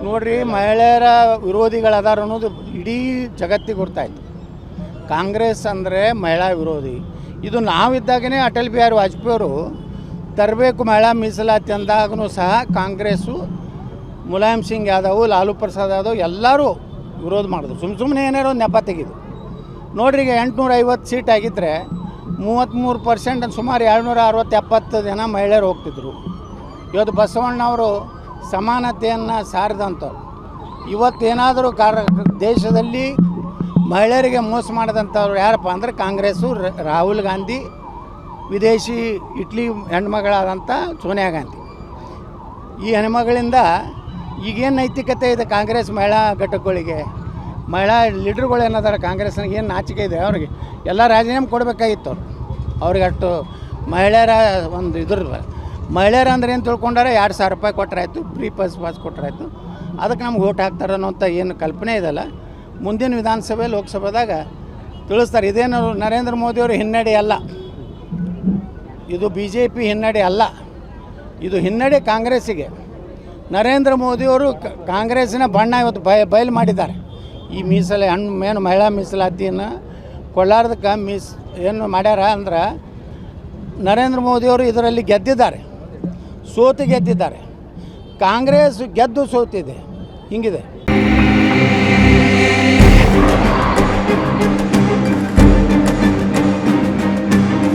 ನೋಡ್ರಿ, ಮಹಿಳೆಯರ ವಿರೋಧಿಗಳದಾರ ಅನ್ನೋದು ಇಡೀ ಜಗತ್ತಿಗೆ ಗೊತ್ತಾಯಿತು. ಕಾಂಗ್ರೆಸ್ ಅಂದರೆ ಮಹಿಳಾ ವಿರೋಧಿ. ಇದು ನಾವಿದ್ದಾಗೇ ಅಟಲ್ ಬಿಹಾರಿ ವಾಜಪೇಯಿ ಅವರು ತರಬೇಕು ಮಹಿಳಾ ಮೀಸಲಾತಿ ಅಂದಾಗೂ ಸಹ ಕಾಂಗ್ರೆಸ್ಸು, ಮುಲಾಯಂ ಸಿಂಗ್ ಯಾದವ್, ಲಾಲು ಪ್ರಸಾದ್ ಯಾದವ್ ಎಲ್ಲರೂ ವಿರೋಧ ಮಾಡಿದ್ರು. ಸುಮ್ಮನೆ ಏನಾರೋ ನೆಪ ತೆಗೆದು ನೋಡ್ರಿ. ಈಗ 850 ಸೀಟ್ ಆಗಿದ್ದರೆ 33% ಸುಮಾರು 260-70 ಜನ ಮಹಿಳೆಯರು ಹೋಗ್ತಿದ್ರು. ಇವತ್ತು ಬಸವಣ್ಣವರು ಸಮಾನತೆಯನ್ನು ಸಾರಿದಂಥವ್ರು. ಇವತ್ತೇನಾದರೂ ದೇಶದಲ್ಲಿ ಮಹಿಳೆಯರಿಗೆ ಮೋಸ ಮಾಡಿದಂಥವ್ರು ಯಾರಪ್ಪ ಅಂದರೆ ಕಾಂಗ್ರೆಸ್ಸು, ರಾಹುಲ್ ಗಾಂಧಿ, ವಿದೇಶಿ ಇಟ್ಲಿ ಹೆಣ್ಮಗಳಾದಂಥ ಸೋನಿಯಾ ಗಾಂಧಿ. ಈ ಹೆಣ್ಮಗಳಿಂದ ಈಗೇನು ನೈತಿಕತೆ ಇದೆ ಕಾಂಗ್ರೆಸ್ ಮಹಿಳಾ ಘಟಕಗಳಿಗೆ? ಮಹಿಳಾ ಲೀಡರ್ಗಳು ಏನಾದಾರ ಕಾಂಗ್ರೆಸ್ನಾಗ ಏನು ನಾಚಿಕೆ ಇದೆ ಅವ್ರಿಗೆ? ಎಲ್ಲ ರಾಜೀನಾಮೆ ಕೊಡಬೇಕಾಗಿತ್ತು ಅವ್ರಿಗೆ. ಅಷ್ಟು ಮಹಿಳೆಯರ ಒಂದು ಮಹಿಳೆಯರು ಅಂದ್ರೆ ಏನು ತಿಳ್ಕೊಂಡಾರೆ? 2,000 ರೂಪಾಯಿ ಕೊಟ್ಟರಾಯ್ತು, ಫ್ರೀ ಪಾಸ್ ಕೊಟ್ಟರಾಯ್ತು, ಅದಕ್ಕೆ ನಮ್ಗೆ ಓಟ್ ಹಾಕ್ತಾರೆ ಅನ್ನೋಂಥ ಏನು ಕಲ್ಪನೆ ಇದೆಯಲ್ಲ, ಮುಂದಿನ ವಿಧಾನಸಭೆ ಲೋಕಸಭೆದಾಗ ತಿಳಿಸ್ತಾರೆ. ಇದೇನು ನರೇಂದ್ರ ಮೋದಿಯವರು ಹಿನ್ನಡೆ ಅಲ್ಲ, ಇದು BJP ಹಿನ್ನಡೆ ಅಲ್ಲ, ಇದು ಹಿನ್ನಡೆ ಕಾಂಗ್ರೆಸ್ಸಿಗೆ. ನರೇಂದ್ರ ಮೋದಿಯವರು ಕಾಂಗ್ರೆಸ್ಸಿನ ಬಣ್ಣ ಇವತ್ತು ಬಯಲು ಮಾಡಿದ್ದಾರೆ. ಈ ಏನು ಮಹಿಳಾ ಮೀಸಲಾತಿಯನ್ನು ಕೊಳ್ಳಾರ್ದಕ್ಕೆ ಏನು ಮಾಡ್ಯಾರ ಅಂದ್ರೆ, ನರೇಂದ್ರ ಮೋದಿಯವರು ಇದರಲ್ಲಿ ಗೆದ್ದಿದ್ದಾರೆ, ಸೋತು ಗೆದ್ದಿದ್ದಾರೆ. ಕಾಂಗ್ರೆಸ್ ಗೆದ್ದು ಸೋತಿದೆ, ಹಿಂಗಿದೆ.